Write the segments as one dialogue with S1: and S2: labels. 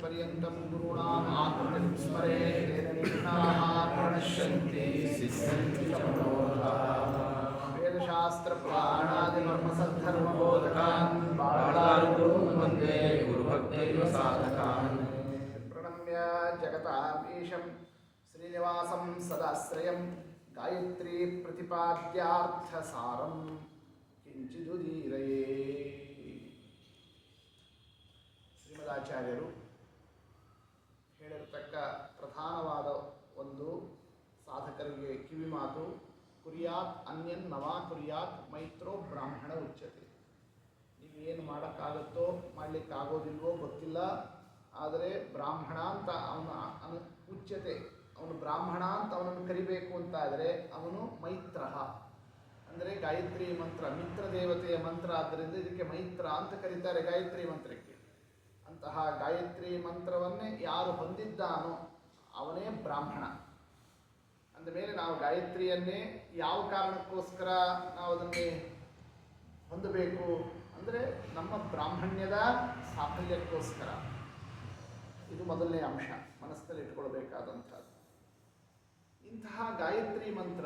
S1: पर्यन्तं गुरूणाम् आकृतिं स्मरेत् तेन निष्ठाः प्रणश्यन्ति सिद्ध्यन्ति च मनोरथाः। वेदशास्त्रपुराणादिमर्मसद्धर्मबोधकान् बालान् वन्दे गुरुभक्तैव साधकान्। प्रणम्य जगतामीशं श्रीनिवासं सदाश्रयं गायत्री प्रतिपाद्यार्थसारं किञ्चिदुदीरये. ಶ್ರೀಮದಾಚಾರ್ಯರು ಹೇಳಿರತಕ್ಕ ಪ್ರಧಾನವಾದ ಒಂದು ಸಾಧಕರಿಗೆ ಕಿವಿಮಾತು, ಕುರ್ಯಾತ್ ಅನ್ಯನ್ ನವಾ ಕುರ್ಯಾತ್ ಮೈತ್ರೋ ಬ್ರಾಹ್ಮಣ ಉಚ್ಯತೆ. ನೀವೇನು ಮಾಡೋಕ್ಕಾಗುತ್ತೋ ಮಾಡಲಿಕ್ಕಾಗೋದಿಲ್ವೋ ಗೊತ್ತಿಲ್ಲ, ಆದರೆ ಬ್ರಾಹ್ಮಣ ಅಂತ ಅವನು ಉಚ್ಯತೆ, ಅವನು ಬ್ರಾಹ್ಮಣ ಅಂತ ಅವನನ್ನು ಕರಿಬೇಕು ಅಂತಾದರೆ ಅವನು ಮೈತ್ರ, ಅಂದರೆ ಗಾಯತ್ರಿ ಮಂತ್ರ ಮಿತ್ರ ದೇವತೆಯ ಮಂತ್ರ, ಆದ್ದರಿಂದ ಇದಕ್ಕೆ ಮೈತ್ರ ಅಂತ ಕರೀತಾರೆ ಗಾಯತ್ರಿ ಮಂತ್ರಕ್ಕೆ. ಅಂತಹ ಗಾಯತ್ರಿ ಮಂತ್ರವನ್ನೇ ಯಾರು ಹೊಂದಿದ್ದಾನೋ ಅವನೇ ಬ್ರಾಹ್ಮಣ. ಅಂದಮೇಲೆ ನಾವು ಗಾಯತ್ರಿಯನ್ನೇ ಯಾವ ಕಾರಣಕ್ಕೋಸ್ಕರ ನಾವು ಅದನ್ನೇ ಹೊಂದಬೇಕು ಅಂದರೆ ನಮ್ಮ ಬ್ರಾಹ್ಮಣ್ಯದ ಸಾಫಲ್ಯಕ್ಕೋಸ್ಕರ. ಇದು ಮೊದಲನೇ ಅಂಶ ಮನಸ್ಸಿನಲ್ಲಿ ಇಟ್ಕೊಳ್ಬೇಕಾದಂಥದ್ದು. ಇಂತಹ ಗಾಯತ್ರಿ ಮಂತ್ರ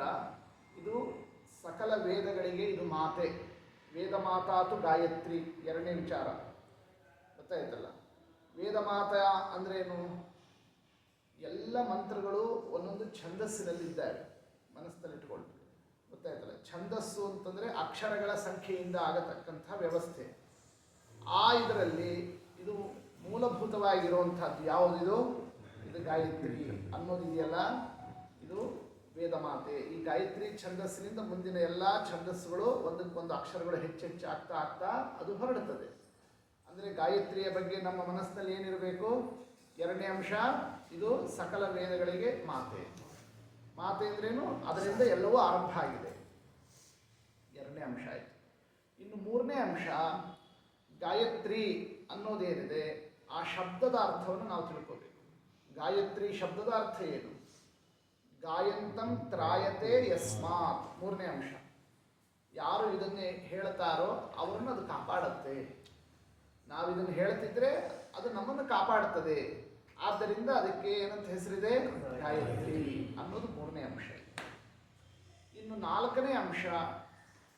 S1: ಇದು ಸಕಲ ವೇದಗಳಿಗೆ ಇದು ಮಾತೆ. ವೇದ ಮಾತಾತು ಗಾಯತ್ರಿ ಎರಡನೇ ವಿಚಾರ ಗೊತ್ತಾಯ್ತಲ್ಲ. ವೇದ ಮಾತ ಅಂದ್ರೇನು? ಎಲ್ಲ ಮಂತ್ರಗಳು ಒಂದೊಂದು ಛಂದಸ್ಸಿನಲ್ಲಿದ್ದಾವೆ, ಮನಸ್ಸಿನಲ್ಲಿಟ್ಕೊಳ್ಬೇಕು, ಗೊತ್ತಾಯ್ತಲ್ಲ. ಛಂದಸ್ಸು ಅಂತಂದರೆ ಅಕ್ಷರಗಳ ಸಂಖ್ಯೆಯಿಂದ ಆಗತಕ್ಕಂಥ ವ್ಯವಸ್ಥೆ. ಇದರಲ್ಲಿ ಇದು ಮೂಲಭೂತವಾಗಿರುವಂಥದ್ದು ಯಾವುದಿದು? ಇದು ಗಾಯತ್ರಿ ಅನ್ನೋದಿದೆಯಲ್ಲ, ಇದು ವೇದ ಮಾತೆ. ಈ ಗಾಯತ್ರಿ ಛಂದಸ್ಸಿನಿಂದ ಮುಂದಿನ ಎಲ್ಲ ಛಂದಸ್ಸುಗಳು ಒಂದಕ್ಕೊಂದು ಅಕ್ಷರಗಳು ಹೆಚ್ಚೆಚ್ಚು ಆಗ್ತಾ ಆಗ್ತಾ ಅದು ಹೊರಡುತ್ತದೆ. ಅಂದರೆ ಗಾಯತ್ರಿಯ ಬಗ್ಗೆ ನಮ್ಮ ಮನಸ್ಸಿನಲ್ಲಿ ಏನಿರಬೇಕು? ಎರಡನೇ ಅಂಶ, ಇದು ಸಕಲ ವೇದಗಳಿಗೆ ಮಾತೆ. ಮಾತೆ ಅಂದ್ರೇನು? ಅದರಿಂದ ಎಲ್ಲವೂ ಆರಂಭ ಆಗಿದೆ, ಎರಡನೇ ಅಂಶ ಆಯಿತು. ಇನ್ನು ಮೂರನೇ ಅಂಶ, ಗಾಯತ್ರಿ ಅನ್ನೋದೇನಿದೆ ಆ ಶಬ್ದದ ಅರ್ಥವನ್ನು ನಾವು ತಿಳ್ಕೋಬೇಕು. ಗಾಯತ್ರಿ ಶಬ್ದದ ಅರ್ಥ ಏನು? ಗಾಯಂತಂ ತ್ರಾಯತೆ ಯಸ್ಮಾತ್, ಮೂರನೇ ಅಂಶ. ಯಾರು ಇದನ್ನೇ ಹೇಳ್ತಾರೋ ಅವರನ್ನು ಅದು ಕಾಪಾಡುತ್ತೆ. ನಾವಿದನ್ನು ಹೇಳ್ತಿದ್ರೆ ಅದು ನಮ್ಮನ್ನು ಕಾಪಾಡುತ್ತದೆ. ಆದ್ದರಿಂದ ಅದಕ್ಕೆ ಏನಂತ ಹೆಸರಿದೆ? ಗಾಯತ್ರಿ ಅನ್ನೋದು ಮೂರನೇ ಅಂಶ. ಇನ್ನು ನಾಲ್ಕನೇ ಅಂಶ,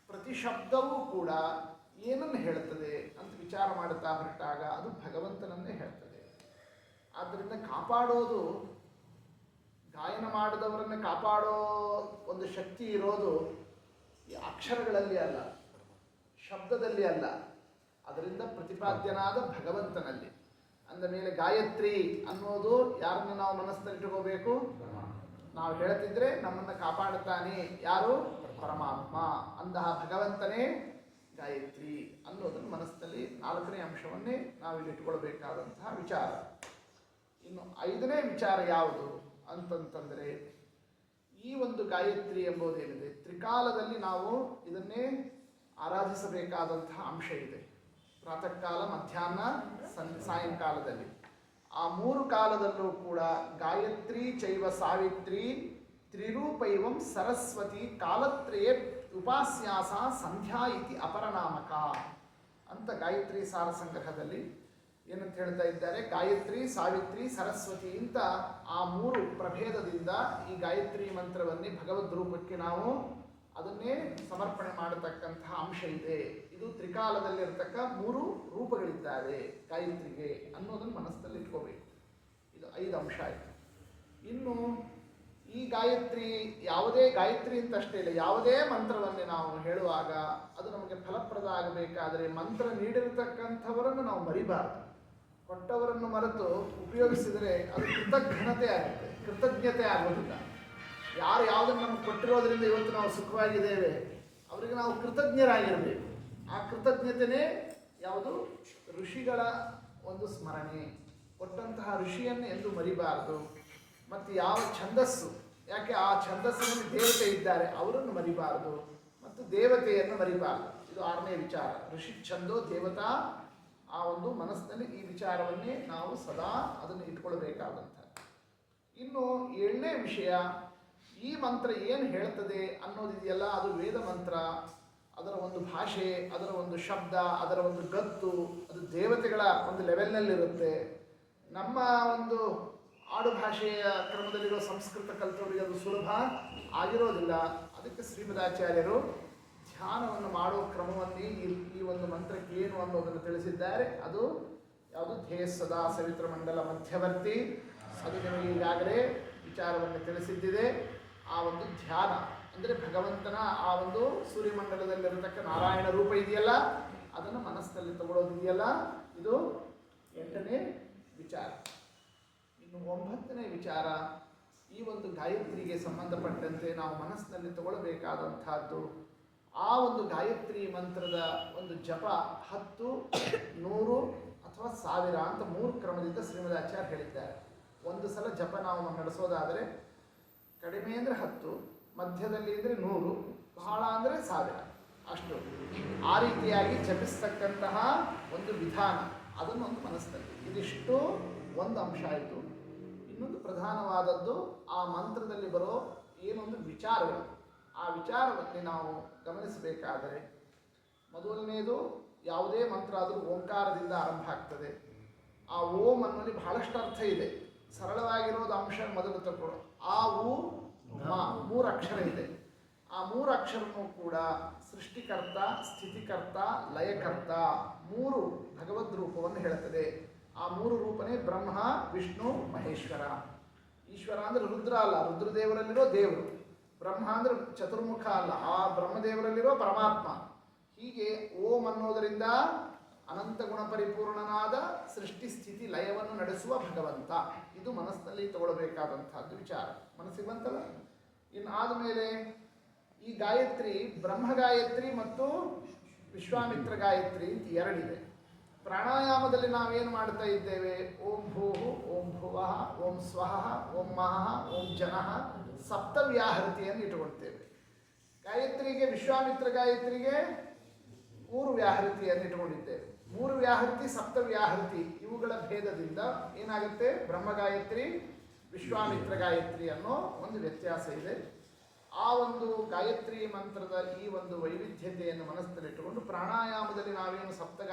S1: ಪ್ರತಿ ಶಬ್ದವೂ ಕೂಡ ಏನನ್ನು ಹೇಳ್ತದೆ ಅಂತ ವಿಚಾರ ಮಾಡುತ್ತಾ ಹೊರಟಾಗ ಅದು ಭಗವಂತನನ್ನೇ ಹೇಳ್ತದೆ. ಆದ್ದರಿಂದ ಕಾಪಾಡೋದು, ಗಾಯನ ಮಾಡಿದವರನ್ನು ಕಾಪಾಡೋ ಒಂದು ಶಕ್ತಿ ಇರೋದು ಈ ಅಕ್ಷರಗಳಲ್ಲಿ ಅಲ್ಲ, ಶಬ್ದದಲ್ಲಿ ಅಲ್ಲ, ಅದರಿಂದ ಪ್ರತಿಪಾದ್ಯನಾದ ಭಗವಂತನಲ್ಲಿ. ಅಂದ ಮೇಲೆ ಗಾಯತ್ರಿ ಅನ್ನೋದು ಯಾರನ್ನು ನಾವು ಮನಸ್ಸಿನಲ್ಲಿಟ್ಕೋಬೇಕು? ನಾವು ಹೇಳ್ತಿದ್ರೆ ನಮ್ಮನ್ನು ಕಾಪಾಡುತ್ತಾನೆ ಯಾರು? ಪರಮಾತ್ಮ. ಅಂತಹ ಭಗವಂತನೇ ಗಾಯತ್ರಿ ಅನ್ನೋದನ್ನು ಮನಸ್ಸಿನಲ್ಲಿ ನಾಲ್ಕನೇ ಅಂಶವನ್ನೇ ನಾವಿಲ್ಲಿ ಇಟ್ಕೊಳ್ಬೇಕಾದಂತಹ ವಿಚಾರ. ಇನ್ನು ಐದನೇ ವಿಚಾರ ಯಾವುದು ಅಂತಂತಂದರೆ, ಈ ಒಂದು ಗಾಯತ್ರಿ ಎಂಬುದೇನಿದೆ ತ್ರಿಕಾಲದಲ್ಲಿ ನಾವು ಇದನ್ನೇ ಆರಾಧಿಸಬೇಕಾದಂತಹ ಅಂಶ ಇದೆ. ಪ್ರಾತಃ ಕಾಲ, ಮಧ್ಯಾಹ್ನ, ಸಾಯಂಕಾಲದಲ್ಲಿ. ಆ ಮೂರು ಕಾಲದಲ್ಲೂ ಕೂಡ ಗಾಯತ್ರಿ ಚೈವ ಸಾವಿತ್ರಿ ತ್ರಿರೂಪೈವಂ ಸರಸ್ವತಿ ಕಾಲತ್ರಯೇ ಉಪಾಸ್ಯಾಸ ಸಂಧ್ಯಾ ಇತಿ ಅಪರನಾಮಕ ಅಂತ ಗಾಯತ್ರಿ ಸಾರ ಸಂಗ್ರಹದಲ್ಲಿ ಏನಂತ ಹೇಳ್ತಾ ಇದ್ದಾರೆ? ಗಾಯತ್ರಿ, ಸಾವಿತ್ರಿ, ಸರಸ್ವತಿ ಅಂತ ಆ ಮೂರು ಪ್ರಭೇದದಿಂದ ಈ ಗಾಯತ್ರಿ ಮಂತ್ರವನ್ನೇ ಭಗವದ್ ರೂಪಕ್ಕೆ ನಾವು ಅದನ್ನೇ ಸಮರ್ಪಣೆ ಮಾಡತಕ್ಕಂತಹ ಅಂಶ ಇದೆ. ಇದು ತ್ರಿಕಾಲದಲ್ಲಿರ್ತಕ್ಕ ಮೂರು ರೂಪಗಳಿದ್ದಾವೆ ಗಾಯತ್ರಿಗೆ ಅನ್ನೋದನ್ನು ಮನಸ್ಸಲ್ಲಿ ಇಟ್ಕೋಬೇಕು. ಇದು 5 ಅಂಶ ಆಯಿತು. ಇನ್ನು ಈ ಗಾಯತ್ರಿ, ಯಾವುದೇ ಗಾಯತ್ರಿ ಅಂತಷ್ಟೇ ಇಲ್ಲ, ಯಾವುದೇ ಮಂತ್ರವನ್ನೇ ನಾವು ಹೇಳುವಾಗ ಅದು ನಮಗೆ ಫಲಪ್ರದ ಆಗಬೇಕಾದರೆ ಮಂತ್ರ ನೀಡಿರತಕ್ಕಂಥವರನ್ನು ನಾವು ಮರಿಬಾರದು. ಕೊಟ್ಟವರನ್ನು ಮರೆತು ಉಪಯೋಗಿಸಿದರೆ ಅದು ಕೃತಜ್ಞತೆ ಆಗುತ್ತೆ, ಕೃತಜ್ಞತೆ ಆಗೋದಿಲ್ಲ. ಯಾರು ಯಾವುದನ್ನು ನಮಗೆ ಕೊಟ್ಟಿರೋದ್ರಿಂದ ಇವತ್ತು ನಾವು ಸುಖವಾಗಿದ್ದೇವೆ ಅವರಿಗೆ ನಾವು ಕೃತಜ್ಞರಾಗಿರಬೇಕು. ಆ ಕೃತಜ್ಞತೆಯೇ ಯಾವುದು? ಋಷಿಗಳ ಒಂದು ಸ್ಮರಣೆ, ಕೊಟ್ಟಂತಹ ಋಷಿಯನ್ನು ಎಂದು ಮರಿಬಾರದು. ಮತ್ತು ಯಾವ ಛಂದಸ್ಸು, ಯಾಕೆ ಆ ಛಂದಸ್ಸಿನಲ್ಲಿ ದೇವತೆ ಇದ್ದಾರೆ ಅವರನ್ನು ಮರಿಬಾರದು, ಮತ್ತು ದೇವತೆಯನ್ನು ಮರಿಬಾರದು. ಇದು 6ನೇ ವಿಚಾರ. ಋಷಿ ಛಂದೋ ದೇವತಾ, ಆ ಒಂದು ಮನಸ್ಸಿನಲ್ಲಿ ಈ ವಿಚಾರವನ್ನೇ ನಾವು ಸದಾ ಅದನ್ನು ಇಟ್ಕೊಳ್ಬೇಕಾದಂಥ. ಇನ್ನು 7ನೇ ವಿಷಯ, ಈ ಮಂತ್ರ ಏನು ಹೇಳ್ತದೆ ಅನ್ನೋದಿದೆಯಲ್ಲ, ಅದು ವೇದ ಮಂತ್ರ. ಅದರ ಒಂದು ಭಾಷೆ, ಅದರ ಒಂದು ಶಬ್ದ, ಅದರ ಒಂದು ಗತ್ತು, ಅದು ದೇವತೆಗಳ ಒಂದು ಲೆವೆಲ್ನಲ್ಲಿರುತ್ತೆ. ನಮ್ಮ ಒಂದು ಆಡು ಭಾಷೆಯ ಕ್ರಮದಲ್ಲಿರೋ ಸಂಸ್ಕೃತ ಕಲಿತವರಿಗೆ ಅದು ಸುಲಭ ಆಗಿರೋದಿಲ್ಲ. ಅದಕ್ಕೆ ಶ್ರೀಮದಾಚಾರ್ಯರು ಧ್ಯಾನವನ್ನು ಮಾಡುವ ಕ್ರಮವನ್ನೇ ಈ ಒಂದು ಮಂತ್ರಕ್ಕೆ ಏನು ಅನ್ನೋದನ್ನು ತಿಳಿಸಿದ್ದಾರೆ. ಅದು ಯಾವುದು? ಧ್ಯೇಯ ಸದಾ ಸವಿತ್ರ ಮಂಡಲ ಮಧ್ಯವರ್ತಿ. ಅದು ನಿಮಗೆ ಈಗಾಗಲೇ ವಿಚಾರವನ್ನು ತಿಳಿಸಿದ್ದಿದೆ. ಆ ಒಂದು ಧ್ಯಾನ ಅಂದರೆ ಭಗವಂತನ ಆ ಒಂದು ಸೂರ್ಯಮಂಡಲದಲ್ಲಿರತಕ್ಕ ನಾರಾಯಣ ರೂಪ ಇದೆಯಲ್ಲ, ಅದನ್ನು ಮನಸ್ಸಿನಲ್ಲಿ ತಗೊಳ್ಳೋದಿದೆಯಲ್ಲ, ಇದು 8ನೇ ವಿಚಾರ. ಇನ್ನು 9ನೇ ವಿಚಾರ, ಈ ಒಂದು ಗಾಯತ್ರಿಗೆ ಸಂಬಂಧಪಟ್ಟಂತೆ ನಾವು ಮನಸ್ಸಿನಲ್ಲಿ ತಗೊಳ್ಬೇಕಾದಂಥದ್ದು, ಆ ಒಂದು ಗಾಯತ್ರಿ ಮಂತ್ರದ ಒಂದು ಜಪ 10, 100 ಅಥವಾ 1000 ಅಂತ 3 ಕ್ರಮದಿಂದ ಶ್ರೀಮದಾಚಾರ್ಯ ಹೇಳಿದ್ದಾರೆ. ಒಂದು ಸಲ ಜಪ ನಾವು ನಡೆಸೋದಾದರೆ ಕಡಿಮೆ ಅಂದರೆ 10, ಮಧ್ಯದಲ್ಲಿ ಅಂದರೆ 100, ಬಹಳ ಅಂದರೆ 1000, ಅಷ್ಟು. ಆ ರೀತಿಯಾಗಿ ಜಪಿಸ್ತಕ್ಕಂತಹ ಒಂದು ವಿಧಾನ, ಅದನ್ನು ಒಂದು ಮನಸ್ಸಿನಲ್ಲಿ. ಇದಿಷ್ಟು ಒಂದು ಅಂಶ ಆಯಿತು. ಇನ್ನೊಂದು ಪ್ರಧಾನವಾದದ್ದು ಆ ಮಂತ್ರದಲ್ಲಿ ಬರೋ ಏನೊಂದು ವಿಚಾರಗಳು. ಆ ವಿಚಾರವನ್ನು ನಾವು ಗಮನಿಸಬೇಕಾದರೆ, ಮೊದಲನೇದು, ಯಾವುದೇ ಮಂತ್ರ ಆದರೂ ಓಂಕಾರದಿಂದ ಆರಂಭ ಆಗ್ತದೆ. ಆ ಓಂ ಅನ್ನೋಲ್ಲಿ ಬಹಳಷ್ಟು ಅರ್ಥ ಇದೆ. ಸರಳವಾಗಿರೋದು ಅಂಶ ಮೊದಲು ತಗೊಳ್ಳೋ. ಆ ಉ ಮ 3 ಅಕ್ಷರ ಇದೆ. ಆ 3 ಅಕ್ಷರನೂ ಕೂಡ ಸೃಷ್ಟಿಕರ್ತ, ಸ್ಥಿತಿಕರ್ತ, ಲಯಕರ್ತ 3 ಭಗವದ್ ರೂಪವನ್ನು ಹೇಳುತ್ತದೆ. ಆ 3 ರೂಪನೇ ಬ್ರಹ್ಮ, ವಿಷ್ಣು, ಮಹೇಶ್ವರ. ಈಶ್ವರ ಅಂದರೆ ರುದ್ರ ಅಲ್ಲ, ರುದ್ರದೇವರಲ್ಲಿರೋ ದೇವರು. ಬ್ರಹ್ಮ ಅಂದರೆ ಚತುರ್ಮುಖ ಅಲ್ಲ, ಆ ಬ್ರಹ್ಮದೇವರಲ್ಲಿರೋ ಪರಮಾತ್ಮ. ಹೀಗೆ ಓಂ ಅನ್ನೋದರಿಂದ ಅನಂತ ಗುಣ ಪರಿಪೂರ್ಣನಾದ ಸೃಷ್ಟಿ ಸ್ಥಿತಿ ಲಯವನ್ನು ನಡೆಸುವ ಭಗವಂತ. ಇದು ಮನಸ್ಸಿನಲ್ಲಿ ತಗೊಳ್ಬೇಕಾದಂಥದ್ದು ವಿಚಾರ. ಮನಸ್ಸಿಗೆ ಬಂತಲ್ಲ. ಇನ್ನು ಆದಮೇಲೆ ಈ ಗಾಯತ್ರಿ ಬ್ರಹ್ಮ ಗಾಯತ್ರಿ ಮತ್ತು ವಿಶ್ವಾಮಿತ್ರ ಗಾಯತ್ರಿ ಅಂತ 2 ಇದೆ. ಪ್ರಾಣಾಯಾಮದಲ್ಲಿ ನಾವೇನು ಮಾಡ್ತಾ ಇದ್ದೇವೆ? ಓಂ ಭೂಹು, ಓಂ ಭುವಃ, ಓಂ ಸ್ವಃ, ಓಂ ಮಹಃ, ಓಂ ಜನಃ, ಸಪ್ತವ್ಯಾಹೃತಿಯನ್ನು ಇಟ್ಟುಕೊಳ್ತೇವೆ. ಗಾಯತ್ರಿಗೆ, ವಿಶ್ವಾಮಿತ್ರ ಗಾಯತ್ರಿಗೆ 3 ವ್ಯಾಹೃತಿಯನ್ನು ಇಟ್ಟುಕೊಂಡಿದ್ದೇವೆ. 3 ವ್ಯಾಹೃತಿ, ಸಪ್ತವ್ಯಾಹೃತಿ, ಇವುಗಳ ಭೇದದಿಂದ ಏನಾಗುತ್ತೆ? ಬ್ರಹ್ಮ ಗಾಯತ್ರಿ, ವಿಶ್ವಾಮಿತ್ರ ಗಾಯತ್ರಿ ಅನ್ನೋ ಒಂದು ವ್ಯತ್ಯಾಸ ಇದೆ. ಆ ಒಂದು ಗಾಯತ್ರಿ ಮಂತ್ರದ ಈ ಒಂದು ವೈವಿಧ್ಯತೆಯನ್ನು ಮನಸ್ಸಿನಲ್ಲಿಟ್ಟುಕೊಂಡು ಪ್ರಾಣಾಯಾಮದಲ್ಲಿ ನಾವೇನು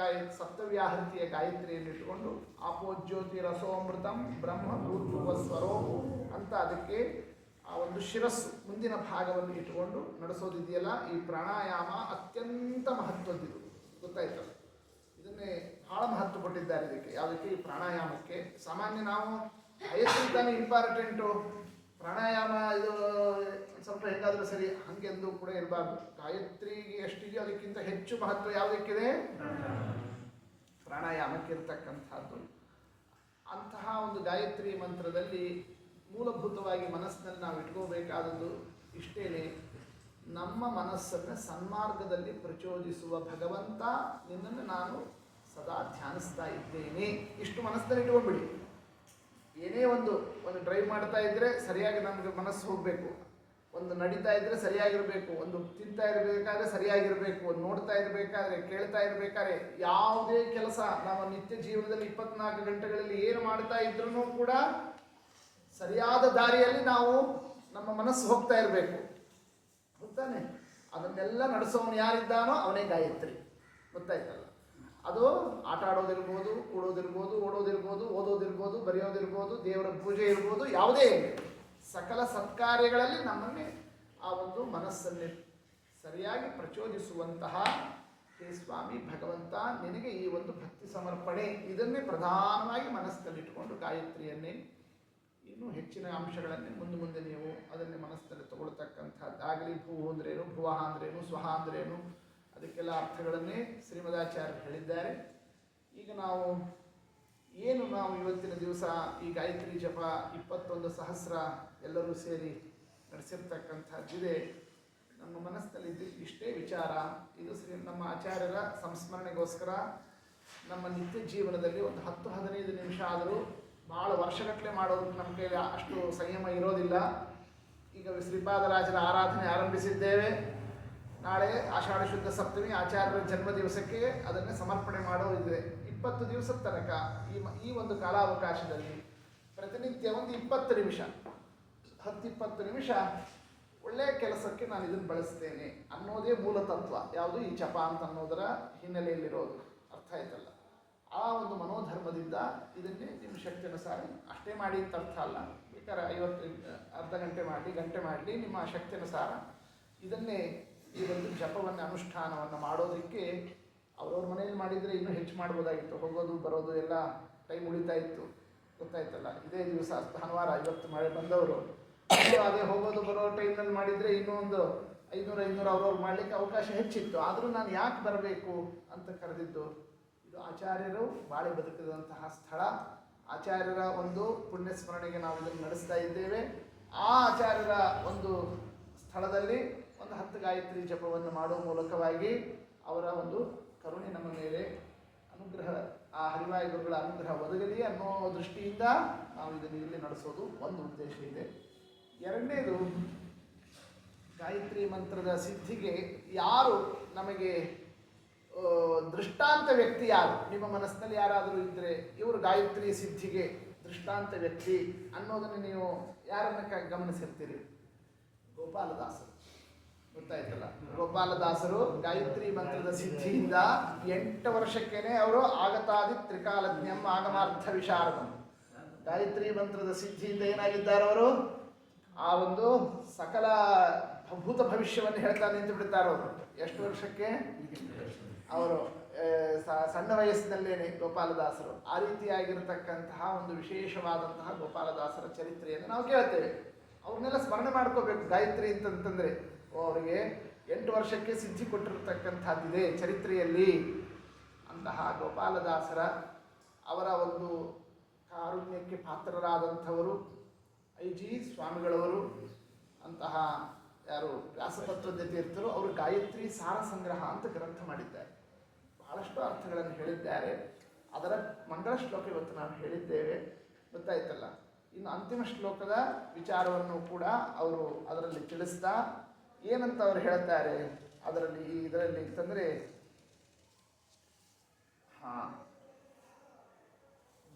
S1: ಸಪ್ತವ್ಯಾಹೃತಿಯ ಗಾಯತ್ರಿಯನ್ನು ಇಟ್ಟುಕೊಂಡು ಆಪೋಜ್ಯೋತಿ ರಸೋಮೃತಂ ಬ್ರಹ್ಮ ಭೂರ್ಭುವ ಸ್ವರೋ ಅಂತ ಅದಕ್ಕೆ ಆ ಒಂದು ಶಿರಸ್ಸು ಮುಂದಿನ ಭಾಗವನ್ನು ಇಟ್ಟುಕೊಂಡು ನಡೆಸೋದಿದೆಯಲ್ಲ, ಈ ಪ್ರಾಣಾಯಾಮ ಅತ್ಯಂತ ಮಹತ್ವದ್ದಿದು. ಗೊತ್ತಾಯ್ತಲ್ಲ? ಇದನ್ನೇ ಬಹಳ ಮಹತ್ವ ಕೊಟ್ಟಿದ್ದಾರೆ ಇದಕ್ಕೆ. ಯಾವುದಕ್ಕೆ? ಈ ಪ್ರಾಣಾಯಾಮಕ್ಕೆ. ಸಾಮಾನ್ಯ ನಾವು ಗಾಯತ್ರಿ ತಾನೇ ಇಂಪಾರ್ಟೆಂಟು, ಪ್ರಾಣಾಯಾಮ ಇದು ಸ್ವಲ್ಪ ಹೇಗಾದರೂ ಸರಿ ಹಾಗೆಂದು ಕೂಡ ಇರಬಾರ್ದು. ಗಾಯತ್ರಿಗೆ ಎಷ್ಟಿದೆಯೋ ಅದಕ್ಕಿಂತ ಹೆಚ್ಚು ಮಹತ್ವ ಯಾವುದಕ್ಕಿದೆ? ಪ್ರಾಣಾಯಾಮಕ್ಕೆ ಇರತಕ್ಕಂಥದ್ದು. ಅಂತಹ ಒಂದು ಗಾಯತ್ರಿ ಮಂತ್ರದಲ್ಲಿ ಮೂಲಭೂತವಾಗಿ ಮನಸ್ಸಿನಲ್ಲಿ ನಾವು ಇಟ್ಕೋಬೇಕಾದದ್ದು ಇಷ್ಟೇನೆ. ನಮ್ಮ ಮನಸ್ಸನ್ನು ಸನ್ಮಾರ್ಗದಲ್ಲಿ ಪ್ರಚೋದಿಸುವ ಭಗವಂತ, ನಿನ್ನನ್ನು ನಾನು ಸದಾ ಧ್ಯಾನಿಸ್ತಾ ಇದ್ದೇನೆ. ಇಷ್ಟು ಮನಸ್ಸಿನಲ್ಲಿ ಇಟ್ಕೊಂಡ್ಬಿಡಿ. ಏನೇ ಒಂದು ಡ್ರೈವ್ ಮಾಡ್ತಾ ಇದ್ದರೆ ಸರಿಯಾಗಿ ನಮಗೆ ಮನಸ್ಸು ಹೋಗಬೇಕು, ಒಂದು ನಡೀತಾ ಇದ್ದರೆ ಸರಿಯಾಗಿರಬೇಕು, ಒಂದು ತಿಂತಾ ಇರಬೇಕಾದ್ರೆ ಸರಿಯಾಗಿರಬೇಕು, ಒಂದು ನೋಡ್ತಾ ಇರಬೇಕಾದ್ರೆ, ಕೇಳ್ತಾ ಇರಬೇಕಾದ್ರೆ, ಯಾವುದೇ ಕೆಲಸ ನಮ್ಮ ನಿತ್ಯ ಜೀವನದಲ್ಲಿ 24 ಗಂಟೆಗಳಲ್ಲಿ ಏನು ಮಾಡ್ತಾ ಇದ್ರೂ ಕೂಡ ಸರಿಯಾದ ದಾರಿಯಲ್ಲಿ ನಾವು ನಮ್ಮ ಮನಸ್ಸು ಹೋಗ್ತಾ ಇರಬೇಕು. ಗೊತ್ತಾನೆ? ಅದನ್ನೆಲ್ಲ ನಡೆಸೋನು ಯಾರಿದ್ದಾನೋ ಅವನೇ ಗಾಯತ್ರಿ. ಗೊತ್ತಾಯ್ತಲ್ಲ? ಅದು ಆಟ ಆಡೋದಿರ್ಬೋದು, ಕೂಡೋದಿರ್ಬೋದು, ಓಡೋದಿರ್ಬೋದು, ಓದೋದಿರ್ಬೋದು, ಬರೆಯೋದಿರ್ಬೋದು, ದೇವರ ಪೂಜೆ ಇರ್ಬೋದು, ಯಾವುದೇ ಸಕಲ ಸತ್ಕಾರ್ಯಗಳಲ್ಲಿ ನಮ್ಮನ್ನೇ ಆ ಒಂದು ಮನಸ್ಸನ್ನೇ ಸರಿಯಾಗಿ ಪ್ರಚೋದಿಸುವಂತಹ ಹೇ ಸ್ವಾಮಿ ಭಗವಂತ, ನಿನಗೆ ಈ ಒಂದು ಭಕ್ತಿ ಸಮರ್ಪಣೆ, ಇದನ್ನೇ ಪ್ರಧಾನವಾಗಿ ಮನಸ್ಸಿನಲ್ಲಿಟ್ಟುಕೊಂಡು ಗಾಯತ್ರಿಯನ್ನೇ ಇನ್ನೂ ಹೆಚ್ಚಿನ ಅಂಶಗಳನ್ನೇ ಮುಂದೆ ನೀವು ಅದನ್ನೇ ಮನಸ್ಸಿನಲ್ಲಿ ತಗೊಳ್ತಕ್ಕಂಥದ್ದಾಗಲಿ. ಭೂ ಅಂದ್ರೇನು, ಭುವಃ ಅಂದ್ರೇನು, ಸ್ವಹ ಅಂದ್ರೇನು, ಅದಕ್ಕೆಲ್ಲ ಅರ್ಥಗಳನ್ನೇ ಶ್ರೀಮದಾಚಾರ್ಯರು ಹೇಳಿದ್ದಾರೆ. ಈಗ ನಾವು ಇವತ್ತಿನ ದಿವಸ ಈ ಗಾಯತ್ರಿ ಜಪ 21 ಸಹಸ್ರ ಎಲ್ಲರೂ ಸೇರಿ ನಡೆಸಿರ್ತಕ್ಕಂಥದ್ದಿದೆ. ನಮ್ಮ ಮನಸ್ಸಿನಲ್ಲಿ ಇಷ್ಟೇ ವಿಚಾರ. ಇದು ನಮ್ಮ ಆಚಾರ್ಯರ ಸಂಸ್ಮರಣೆಗೋಸ್ಕರ ನಮ್ಮ ನಿತ್ಯ ಜೀವನದಲ್ಲಿ ಒಂದು 10-15 ನಿಮಿಷ ಆದರೂ ಭಾಳ ವರ್ಷಗಟ್ಟಲೆ ಮಾಡೋದಕ್ಕೆ ನಮ್ಮ ಕೈಲಿ ಅಷ್ಟು ಸಂಯಮ ಇರೋದಿಲ್ಲ. ಈಗ ಶ್ರೀಪಾದರಾಜರ ಆರಾಧನೆ ಆರಂಭಿಸಿದ್ದೇವೆ. ನಾಳೆ ಆಷಾಢ ಶುದ್ಧ ಸಪ್ತಮಿ ಆಚಾರ್ಯರ ಜನ್ಮ ದಿವಸಕ್ಕೆ ಅದನ್ನೇ ಸಮರ್ಪಣೆ ಮಾಡೋದಿದೆ. 20 ದಿವಸದ ತನಕ ಈ ಒಂದು ಕಾಲಾವಕಾಶದಲ್ಲಿ ಪ್ರತಿನಿತ್ಯ ಒಂದು 20 ನಿಮಿಷ 10-20 ನಿಮಿಷ ಒಳ್ಳೆಯ ಕೆಲಸಕ್ಕೆ ನಾನು ಇದನ್ನು ಬಳಸ್ತೇನೆ ಅನ್ನೋದೇ ಮೂಲ ತತ್ವ. ಯಾವುದು ಈ ಜಪ ಅಂತ ಅನ್ನೋದರ ಹಿನ್ನೆಲೆಯಲ್ಲಿರೋದು. ಅರ್ಥ ಆಯ್ತಲ್ಲ? ಆ ಒಂದು ಮನೋಧರ್ಮದಿಂದ ಇದನ್ನೇ ನಿಮ್ಮ ಶಕ್ತಿ ಅನುಸಾರ ಅಷ್ಟೇ ಮಾಡಿ ಅಂತ ಅರ್ಥ ಅಲ್ಲ. ಬೇಕಾದ್ರೆ 50 ಅರ್ಧ ಗಂಟೆ ಮಾಡಲಿ ನಿಮ್ಮ ಶಕ್ತಿ ಅನುಸಾರ ಇದನ್ನೇ ಈ ಒಂದು ಜಪವನ್ನು ಅನುಷ್ಠಾನವನ್ನು ಮಾಡೋದಕ್ಕೆ ಅವ್ರವ್ರ ಮನೆಯಲ್ಲಿ ಮಾಡಿದರೆ ಇನ್ನೂ ಹೆಚ್ಚು ಮಾಡ್ಬೋದಾಗಿತ್ತು. ಹೋಗೋದು ಬರೋದು ಎಲ್ಲ ಟೈಮ್ ಉಳಿತಾ ಇತ್ತು. ಗೊತ್ತಾಯ್ತಲ್ಲ? ಇದೇ ದಿವಸ ಭಾನುವಾರ 50 ಮಳೆ ಬಂದವರು ಅದೇ ಹೋಗೋದು ಬರೋ ಟೈಮ್ನಲ್ಲಿ ಮಾಡಿದರೆ ಇನ್ನೂ ಒಂದು 500 ಅವ್ರವ್ರು ಮಾಡಲಿಕ್ಕೆ ಅವಕಾಶ ಹೆಚ್ಚಿತ್ತು. ಆದರೂ ನಾನು ಯಾಕೆ ಬರಬೇಕು ಅಂತ ಕರೆದಿದ್ದು, ಇದು ಆಚಾರ್ಯರು ಬಾಳಿ ಬದುಕಿದಂತಹ ಸ್ಥಳ. ಆಚಾರ್ಯರ ಒಂದು ಪುಣ್ಯ ಸ್ಮರಣೆಗೆ ನಾವು ಇದನ್ನು ನಡೆಸ್ತಾ ಇದ್ದೇವೆ. ಆ ಆಚಾರ್ಯರ ಒಂದು ಸ್ಥಳದಲ್ಲಿ ಒಂದು 10 ಗಾಯತ್ರಿ ಜಪವನ್ನು ಮಾಡುವ ಮೂಲಕವಾಗಿ ಅವರ ಒಂದು ಕರುಣೆ ನಮ್ಮ ಮೇಲೆ ಅನುಗ್ರಹ, ಆ ಹರಿವಾಯು ಗುರುಗಳ ಅನುಗ್ರಹ ಒದಗಲಿ ಅನ್ನೋ ದೃಷ್ಟಿಯಿಂದ ನಾವು ಇದನ್ನು ಇಲ್ಲಿ ನಡೆಸೋದು ಒಂದು ಉದ್ದೇಶ ಇದೆ. ಎರಡನೇದು, ಗಾಯತ್ರಿ ಮಂತ್ರದ ಸಿದ್ಧಿಗೆ ಯಾರು ನಮಗೆ ದೃಷ್ಟಾಂತ ವ್ಯಕ್ತಿ ಯಾರು ನಿಮ್ಮ ಮನಸ್ಸಿನಲ್ಲಿ ಯಾರಾದರೂ ಇದ್ದರೆ ಇವರು ಗಾಯತ್ರಿ ಸಿದ್ಧಿಗೆ ದೃಷ್ಟಾಂತ ವ್ಯಕ್ತಿ ಅನ್ನೋದನ್ನು ನೀವು ಯಾರನ್ನ ಗಮನಿಸಿರ್ತೀರಿ? ಗೋಪಾಲದಾಸರು. ಗೊತ್ತಾಯ್ತಲ್ಲ? ಗೋಪಾಲದಾಸರು ಗಾಯತ್ರಿ ಮಂತ್ರದ ಸಿದ್ಧಿಯಿಂದ 8 ವರ್ಷಕ್ಕೇನೆ ಅವರು ಆಗತಾದಿ ತ್ರಿಕಾಲಜ್ಞಂ ಆಗಮಾರ್ಥ ವಿಶಾರದಂ. ಗಾಯತ್ರಿ ಮಂತ್ರದ ಸಿದ್ಧಿಯಿಂದ ಏನಾಗಿದ್ದಾರೆ ಅವರು? ಆ ಒಂದು ಸಕಲ ಭೂತ ಭವಿಷ್ಯವನ್ನು ಹೇಳ್ತಾ ನಿಂತು ಬಿಡ್ತಾರೆ ಅವರು. ಎಷ್ಟು ವರ್ಷಕ್ಕೆ? ಅವರು ಸಣ್ಣ ವಯಸ್ಸಿನಲ್ಲೇನೆ ಗೋಪಾಲದಾಸರು. ಆ ರೀತಿಯಾಗಿರತಕ್ಕಂತಹ ಒಂದು ವಿಶೇಷವಾದಂತಹ ಗೋಪಾಲದಾಸರ ಚರಿತ್ರೆಯನ್ನು ನಾವು ಕೇಳ್ತೇವೆ. ಅವ್ರನ್ನೆಲ್ಲ ಸ್ಮರಣೆ ಮಾಡ್ಕೋಬೇಕು. ಗಾಯತ್ರಿ ಅಂತಂತಂದರೆ ಅವರಿಗೆ 8 ವರ್ಷಕ್ಕೆ ಸಿದ್ಧಿ ಕೊಟ್ಟಿರತಕ್ಕಂಥದ್ದಿದೆ ಚರಿತ್ರೆಯಲ್ಲಿ. ಅಂತಹ ಗೋಪಾಲದಾಸರ ಅವರ ಒಂದು ಕಾರುಣ್ಯಕ್ಕೆ ಪಾತ್ರರಾದಂಥವರು ಐಜಿ ಸ್ವಾಮಿಗಳವರು. ಅಂತಹ ಯಾರು ವ್ಯಾಸತತ್ವಜ್ಞ ತೀರ್ಥರು, ಅವರು ಗಾಯತ್ರಿ ಸಾರ ಸಂಗ್ರಹ ಅಂತ ಗ್ರಂಥ ಮಾಡಿದ್ದಾರೆ. ಬಹಳಷ್ಟು ಅರ್ಥಗಳನ್ನು ಹೇಳಿದ್ದಾರೆ. ಅದರ ಮಂಗಳ ಶ್ಲೋಕ ಇವತ್ತು ನಾವು ಹೇಳಿದ್ದೇವೆ. ಗೊತ್ತಾಯ್ತಲ್ಲ? ಇನ್ನು ಅಂತಿಮ ಶ್ಲೋಕದ ವಿಚಾರವನ್ನು ಕೂಡ ಅವರು ಅದರಲ್ಲಿ ತಿಳಿಸ್ತಾ ಏನಂತ ಅವರು ಹೇಳ್ತಾರೆ ಇದರಲ್ಲಿ ಅಂತಂದರೆ,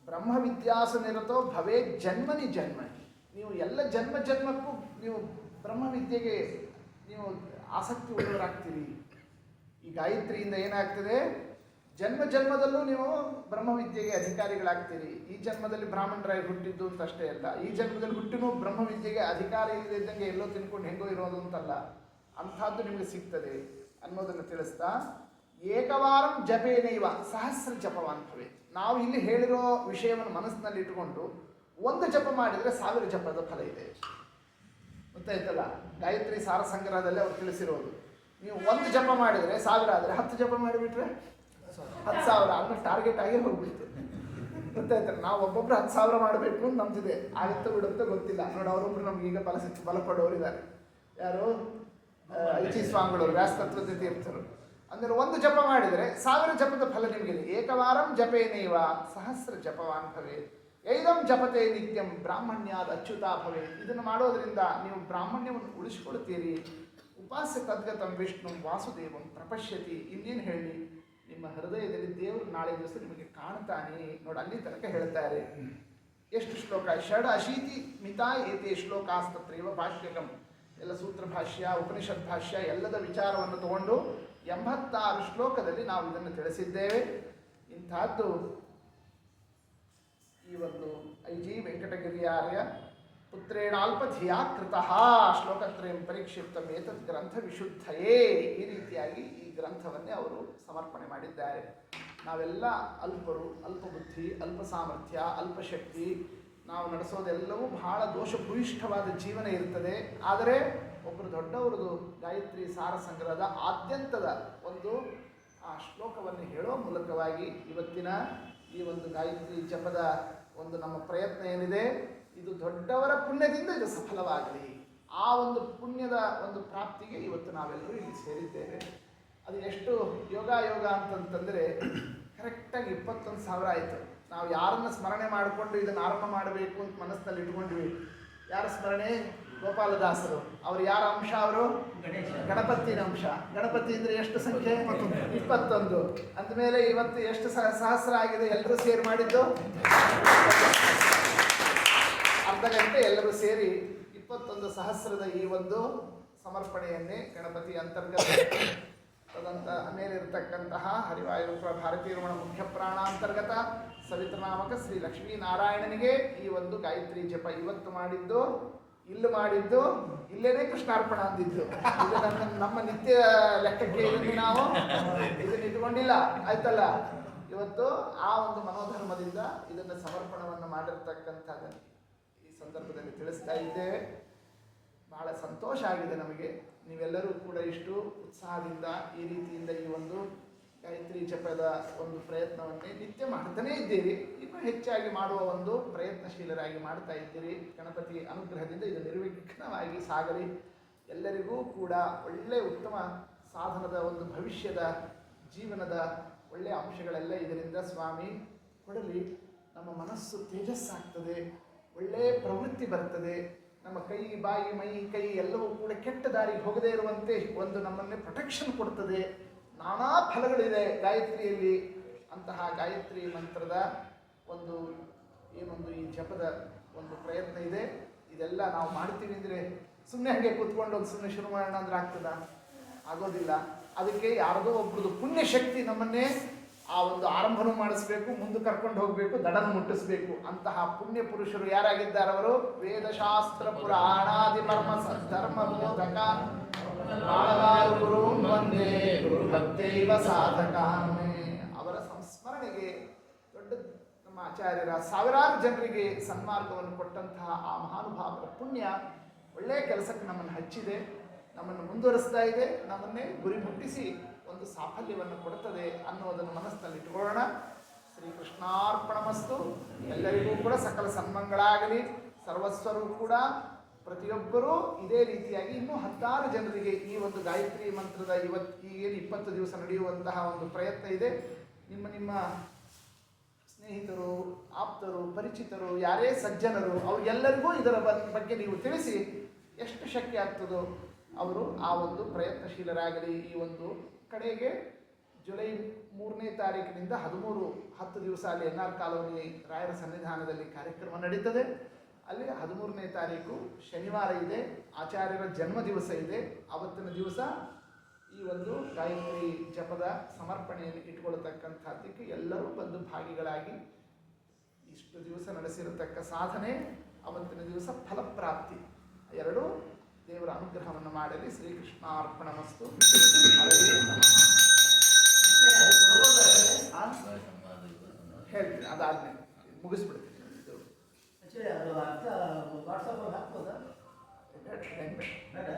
S1: ಬ್ರಹ್ಮವಿದ್ಯಾಸು ನಿರತೋ ಭವೇ ಜನ್ಮನಿ ಜನ್ಮನಿ. ನೀವು ಎಲ್ಲ ಜನ್ಮಕ್ಕೂ ನೀವು ಬ್ರಹ್ಮವಿದ್ಯೆಗೆ ನೀವು ಆಸಕ್ತಿ ಉಳ್ಳವರಾಗ್ತೀರಿ. ಈ ಗಾಯತ್ರಿಯಿಂದ ಏನಾಗ್ತದೆ? ಜನ್ಮದಲ್ಲೂ ನೀವು ಬ್ರಹ್ಮವಿದ್ಯೆಗೆ ಅಧಿಕಾರಿಗಳಾಗ್ತೀರಿ. ಈ ಜನ್ಮದಲ್ಲಿ ಬ್ರಾಹ್ಮಣರಾಗಿ ಹುಟ್ಟಿದ್ದು ಅಂತ ಅಷ್ಟೇ ಅಲ್ಲ, ಈ ಜನ್ಮದಲ್ಲಿ ಹುಟ್ಟಿನೂ ಬ್ರಹ್ಮವಿದ್ಯೆಗೆ ಅಧಿಕಾರ ಇಲ್ಲದಿದ್ದಂಗೆ ಎಲ್ಲೋ ತಿನ್ಕೊಂಡು ಹೆಂಗೋ ಇರೋದು ಅಂತಲ್ಲ, ಅಂಥದ್ದು ನಿಮಗೆ ಸಿಗ್ತದೆ ಅನ್ನೋದನ್ನು ತಿಳಿಸ್ತಾ, ಏಕವಾರಂ ಜಪೇನೈವ ಸಹಸ್ರ ಜಪವಾನ್ ಭವೇತ್. ನಾವು ಇಲ್ಲಿ ಹೇಳಿರೋ ವಿಷಯವನ್ನು ಮನಸ್ಸಿನಲ್ಲಿ ಇಟ್ಟುಕೊಂಡು 1 ಜಪ ಮಾಡಿದರೆ 1000 ಜಪದ ಫಲ ಇದೆ. ಗೊತ್ತಾಯ್ತಲ್ಲ? ಗಾಯತ್ರಿ ಸಾರ ಸಂಗ್ರಹದಲ್ಲಿ ಅವ್ರು ತಿಳಿಸಿರೋದು. ನೀವು 1 ಜಪ ಮಾಡಿದರೆ 1000 ಆದರೆ 10 ಜಪ ಮಾಡಿಬಿಟ್ರೆ 10,000 ಅದನ್ನ ಟಾರ್ಗೆಟ್ ಆಗಿ ಹೋಗ್ಬಿಡ್ತು. ಗೊತ್ತಾಯ್ತಲ್ಲ? ನಾವು ಒಬ್ಬೊಬ್ರು 10,000 ಮಾಡಬೇಕು ಅಂತ ನಮ್ದಿದೆ. ಆಗುತ್ತೋ ಬಿಡುತ್ತೋ ಗೊತ್ತಿಲ್ಲ. ನೋಡಿ, ಅವರೊಬ್ರು ನಮ್ಗೆ ಈಗ ಬಲಪಡೋರಿದ್ದಾರೆ. ಯಾರು? ಐಚಿ ಸ್ವಾಮಿಗಳು, ವ್ಯಾಸತತ್ವಜ್ಞ ತೀರ್ಥರು. ಅಂದರೆ 1 ಜಪ ಮಾಡಿದರೆ 1000 ಜಪದ ಫಲ ನಿಮಗಿದೆ. ಏಕವಾರಂ ಜಪೇನೈವ ಸಹಸ್ರ ಜಪವಾನ್ ಭವೇತ್. ಐದಂ ಜಪತೆ ನಿತ್ಯಂ ಬ್ರಾಹ್ಮಣ್ಯಾದ ಅಚ್ಯುತಾ ಭವೇತ್. ಇದನ್ನು ಮಾಡೋದರಿಂದ ನೀವು ಬ್ರಾಹ್ಮಣ್ಯವನ್ನು ಉಳಿಸ್ಕೊಳ್ತೀರಿ. ಉಪಾಸ್ಯ ತದ್ಗತಂ ವಿಷ್ಣು ವಾಸುದೇವಂ ಪ್ರಪಶ್ಯತಿ. ಇನ್ನೇನು ಹೇಳಿ, ನಿಮ್ಮ ಹೃದಯದಲ್ಲಿ ದೇವರು ನಾಳೆ ದಿವಸ ನಿಮಗೆ ಕಾಣ್ತಾನೆ. ನೋಡಿ, ಅಲ್ಲಿ ತನಕ ಹೇಳ್ತಾರೆ. ಎಷ್ಟು ಶ್ಲೋಕ? 86 ಮಿತಾ ಏತೆ ಶ್ಲೋಕಾಸ್ತತ್ರೈವ ಭಾಷ್ಯಕಂ. ಎಲ್ಲ ಸೂತ್ರ ಭಾಷ್ಯ, ಉಪನಿಷತ್ ಭಾಷ್ಯ ಎಲ್ಲದ ವಿಚಾರವನ್ನು ತಗೊಂಡು 86 ಶ್ಲೋಕದಲ್ಲಿ ನಾವು ಇದನ್ನು ತಿಳಿಸಿದ್ದೇವೆ. ಇಂಥದ್ದು ಈ ಒಂದು ಐಜಿ ವೆಂಕಟಗಿರಿಯಾರ್ಯ ಪುತ್ರೇಣಾಲ್ಪಧಿಯಾ ಕೃತಃ ಶ್ಲೋಕತ್ರಯಂ ಪರೀಕ್ಷಿಪ್ತಂ ಏತದ್ ಗ್ರಂಥ ವಿಶುದ್ಧಯೇ. ಈ ರೀತಿಯಾಗಿ ಈ ಗ್ರಂಥವನ್ನೇ ಅವರು ಸಮರ್ಪಣೆ ಮಾಡಿದ್ದಾರೆ. ನಾವೆಲ್ಲ ಅಲ್ಪರು, ಅಲ್ಪ ಬುದ್ಧಿ, ಅಲ್ಪ ಸಾಮರ್ಥ್ಯ, ಅಲ್ಪ ಶಕ್ತಿ. ನಾವು ನಡೆಸೋದೆಲ್ಲವೂ ಬಹಳ ದೋಷಭೂಯಿಷ್ಠವಾದ ಜೀವನ ಇರ್ತದೆ. ಆದರೆ ಒಬ್ಬರು ದೊಡ್ಡವರದು ಗಾಯತ್ರಿ ಸಾರ ಸಂಗ್ರಹದ ಆದ್ಯಂತದ ಒಂದು ಆ ಶ್ಲೋಕವನ್ನು ಹೇಳೋ ಮೂಲಕವಾಗಿ ಇವತ್ತಿನ ಈ ಒಂದು ಗಾಯತ್ರಿ ಜಪದ ಒಂದು ನಮ್ಮ ಪ್ರಯತ್ನ ಏನಿದೆ, ಇದು ದೊಡ್ಡವರ ಪುಣ್ಯದಿಂದ ಇದು ಸಫಲವಾಗಲಿ. ಆ ಒಂದು ಪುಣ್ಯದ ಒಂದು ಪ್ರಾಪ್ತಿಗೆ ಇವತ್ತು ನಾವೆಲ್ಲರೂ ಇಲ್ಲಿ ಸೇರಿದ್ದೇವೆ. ಅದು ಎಷ್ಟು ಯೋಗ ಅಂತಂತಂದರೆ ಕರೆಕ್ಟಾಗಿ 21,000 ಆಯಿತು. ನಾವು ಯಾರನ್ನು ಸ್ಮರಣೆ ಮಾಡಿಕೊಂಡು ಇದನ್ನು ಆರಂಭ ಮಾಡಬೇಕು ಅಂತ ಮನಸ್ಸಿನಲ್ಲಿ ಇಟ್ಕೊಂಡ್ವಿ. ಯಾರ ಸ್ಮರಣೆ? ಗೋಪಾಲದಾಸರು. ಅವರು ಯಾರ ಅಂಶ? ಅವರು ಗಣಪತಿನ ಅಂಶ. ಗಣಪತಿ ಅಂದರೆ ಎಷ್ಟು ಸಂಖ್ಯೆ? 21. ಅಂದಮೇಲೆ ಇವತ್ತು ಎಷ್ಟು ಸಹಸ್ರ ಆಗಿದೆ? ಎಲ್ಲರೂ ಸೇರಿ ಮಾಡಿದ್ದು ಅರ್ಧ ಗಂಟೆ ಎಲ್ಲರೂ ಸೇರಿ 21 ಸಹಸ್ರದ ಈ ಒಂದು ಸಮರ್ಪಣೆಯನ್ನೇ ಗಣಪತಿ ಅಂತರ್ಗತ ತದಂತ ಮೇಲಿರತಕ್ಕಂತಹ ಹರಿವಾಯುರೂಪ ಭಾರತೀಯ ರಮಣ ಮುಖ್ಯ ಪ್ರಾಣ ಅಂತರ್ಗತ ಸವಿತೃನಾಮಕ ಶ್ರೀ ಲಕ್ಷ್ಮೀನಾರಾಯಣನಿಗೆ ಈ ಒಂದು ಗಾಯತ್ರಿ ಜಪ ಇವತ್ತು ಮಾಡಿದ್ದು, ಇಲ್ಲಿ ಮಾಡಿದ್ದು, ಇಲ್ಲೇನೆ ಕೃಷ್ಣಾರ್ಪಣ ಅಂದಿದ್ದು. ಇದು ನಮ್ಮ ನಿತ್ಯ ಲೆಕ್ಕಕ್ಕೆ ಇದನ್ನು ನಾವು ಇದನ್ನು ಇಟ್ಕೊಂಡಿಲ್ಲ, ಆಯ್ತಲ್ಲ. ಇವತ್ತು ಆ ಒಂದು ಮನೋಧರ್ಮದಿಂದ ಇದನ್ನು ಸಮರ್ಪಣವನ್ನು ಮಾಡಿರ್ತಕ್ಕಂಥದ್ದನ್ನು ಈ ಸಂದರ್ಭದಲ್ಲಿ ತಿಳಿಸ್ತಾ ಇದ್ದೇವೆ. ಬಹಳ ಸಂತೋಷ ಆಗಿದೆ ನಮಗೆ. ನೀವೆಲ್ಲರೂ ಕೂಡ ಇಷ್ಟು ಉತ್ಸಾಹದಿಂದ ಈ ರೀತಿಯಿಂದ ಈ ಒಂದು ಗಾಯತ್ರಿ ಜಪದ ಒಂದು ಪ್ರಯತ್ನವನ್ನೇ ನಿತ್ಯ ಮಾಡ್ತಾನೇ ಇದ್ದೀರಿ. ಇನ್ನೂ ಹೆಚ್ಚಾಗಿ ಮಾಡುವ ಒಂದು ಪ್ರಯತ್ನಶೀಲರಾಗಿ ಮಾಡ್ತಾ ಇದ್ದೀರಿ. ಗಣಪತಿ ಅನುಗ್ರಹದಿಂದ ಇದು ನಿರ್ವಿಘ್ನವಾಗಿ ಸಾಗಲಿ. ಎಲ್ಲರಿಗೂ ಕೂಡ ಒಳ್ಳೆಯ ಉತ್ತಮ ಸಾಧನದ ಒಂದು ಭವಿಷ್ಯದ ಜೀವನದ ಒಳ್ಳೆಯ ಅಂಶಗಳೆಲ್ಲ ಇದರಿಂದ ಸ್ವಾಮಿ ಕೊಡಲಿ. ನಮ್ಮ ಮನಸ್ಸು ತೇಜಸ್ಸಾಗ್ತದೆ, ಒಳ್ಳೆಯ ಪ್ರವೃತ್ತಿ ಬರ್ತದೆ. ನಮ್ಮ ಕೈ, ಬಾಯಿ, ಮೈ, ಕೈ ಎಲ್ಲವೂ ಕೂಡ ಕೆಟ್ಟ ದಾರಿಗೆ ಹೋಗದೇ ಇರುವಂತೆ ಒಂದು ನಮ್ಮನ್ನೇ ಪ್ರೊಟೆಕ್ಷನ್ ಕೊಡ್ತದೆ. ನಾನಾ ಫಲಗಳಿದೆ ಗಾಯತ್ರಿಯಲ್ಲಿ. ಅಂತಹ ಗಾಯತ್ರಿ ಮಂತ್ರದ ಒಂದು ಏನೊಂದು ಈ ಜಪದ ಒಂದು ಪ್ರಯತ್ನ ಇದೆ. ಇದೆಲ್ಲ ನಾವು ಮಾಡ್ತೀವಿ ಅಂದರೆ ಸುಮ್ಮನೆ ಹಾಗೆ ಕೂತ್ಕೊಂಡು ಒಂದು ಸುಮ್ಮನೆ ಶುರು ಮಾಡೋಣ ಅಂದ್ರೆ ಆಗ್ತದ? ಆಗೋದಿಲ್ಲ. ಅದಕ್ಕೆ ಯಾರದೋ ಒಬ್ರದ್ದು ಪುಣ್ಯ ಶಕ್ತಿ ನಮ್ಮನ್ನೇ ಆ ಒಂದು ಆರಂಭನೂ ಮಾಡಿಸ್ಬೇಕು, ಮುಂದೆ ಕರ್ಕೊಂಡು ಹೋಗಬೇಕು, ದಡನ್ನು ಮುಟ್ಟಿಸ್ಬೇಕು. ಅಂತಹ ಪುಣ್ಯ ಪುರುಷರು ಯಾರಾಗಿದ್ದಾರೆ? ಅವರು ವೇದಶಾಸ್ತ್ರ ಪುರಾಣಾದಿ ಮರ್ಮ ಧರ್ಮ ಬೋಧಕ ಗುರು ವಂದೇ ಗುರು ಭಕ್ತೈವ ಸಾಧಕಾಮೇ. ಅವರ ಸಂಸ್ಮರಣೆಗೆ ದೊಡ್ಡ ನಮ್ಮ ಆಚಾರ್ಯರ ಸಾವಿರಾರು ಜನರಿಗೆ ಸನ್ಮಾರ್ಗವನ್ನು ಕೊಟ್ಟಂತಹ ಆ ಮಹಾನುಭಾವರ ಪುಣ್ಯ ಒಳ್ಳೆಯ ಕೆಲಸಕ್ಕೆ ನಮ್ಮನ್ನು ಹಚ್ಚಿದೆ, ನಮ್ಮನ್ನು ಮುಂದುವರಿಸ್ತಾ ಇದೆ, ನಮ್ಮನ್ನೇ ಗುರಿ ಮುಟ್ಟಿಸಿ ಒಂದು ಸಾಫಲ್ಯವನ್ನು ಕೊಡುತ್ತದೆ ಅನ್ನೋದನ್ನು ಮನಸ್ಸಿನಲ್ಲಿ ಇಟ್ಕೊಳ್ಳೋಣ. ಶ್ರೀಕೃಷ್ಣಾರ್ಪಣಮಸ್ತು. ಎಲ್ಲರಿಗೂ ಕೂಡ ಸಕಲ ಸನ್ಮಂಗಳಾಗಲಿ. ಸರ್ವಸ್ವರೂ ಕೂಡ ಪ್ರತಿಯೊಬ್ಬರೂ ಇದೇ ರೀತಿಯಾಗಿ ಇನ್ನೂ 10 ಜನರಿಗೆ ಈ ಒಂದು ಗಾಯತ್ರಿ ಮಂತ್ರದ ಈಗೇನು 20 ದಿವಸ ನಡೆಯುವಂತಹ ಒಂದು ಪ್ರಯತ್ನ ಇದೆ. ನಿಮ್ಮ ಸ್ನೇಹಿತರು, ಆಪ್ತರು, ಪರಿಚಿತರು, ಯಾರೇ ಸಜ್ಜನರು ಅವ್ರಿಗೆಲ್ಲರಿಗೂ ಇದರ ಬಗ್ಗೆ ನೀವು ತಿಳಿಸಿ ಎಷ್ಟು ಶಕ್ಯ ಆಗ್ತದೋ ಅವರು ಆ ಒಂದು ಪ್ರಯತ್ನಶೀಲರಾಗಲಿ. ಈ ಒಂದು ಕಡೆಗೆ ಜುಲೈ 3ನೇ ತಾರೀಕಿನಿಂದ 10 ದಿವಸ ಅಲ್ಲಿ NR ಕಾಲೋನಿ ರಾಯರ ಸನ್ನಿಧಾನದಲ್ಲಿ ಕಾರ್ಯಕ್ರಮ ನಡೀತದೆ. ಅಲ್ಲಿ 13ನೇ ತಾರೀಕು ಶನಿವಾರ ಇದೆ, ಆಚಾರ್ಯರ ಜನ್ಮ ದಿವಸ ಇದೆ. ಆವತ್ತಿನ ದಿವಸ ಈ ಒಂದು ಗಾಯತ್ರಿ ಜಪದ ಸಮರ್ಪಣೆಯನ್ನು ಇಟ್ಕೊಳ್ತಕ್ಕಂಥದ್ದಕ್ಕೆ ಎಲ್ಲರೂ ಬಂದು ಭಾಗಿಗಳಾಗಿ ಇಷ್ಟು ದಿವಸ ನಡೆಸಿರತಕ್ಕ ಸಾಧನೆ ಅವತ್ತಿನ ದಿವಸ ಫಲಪ್ರಾಪ್ತಿ ಎರಡೂ ದೇವರ ಅನುಗ್ರಹವನ್ನು ಮಾಡಲಿ. ಶ್ರೀಕೃಷ್ಣಾರ್ಪಣಮಸ್ತು. ಹೇಳ್ತೀನಿ, ಅದಾದ್ಮೇಲೆ ಮುಗಿಸ್ಬಿಡ್ತೀನಿ.
S2: ಅದು ಅರ್ಥ ವಾಟ್ಸಪ್ ಹಾಕ್ಬೋದಾ?
S1: ಬೇಡ.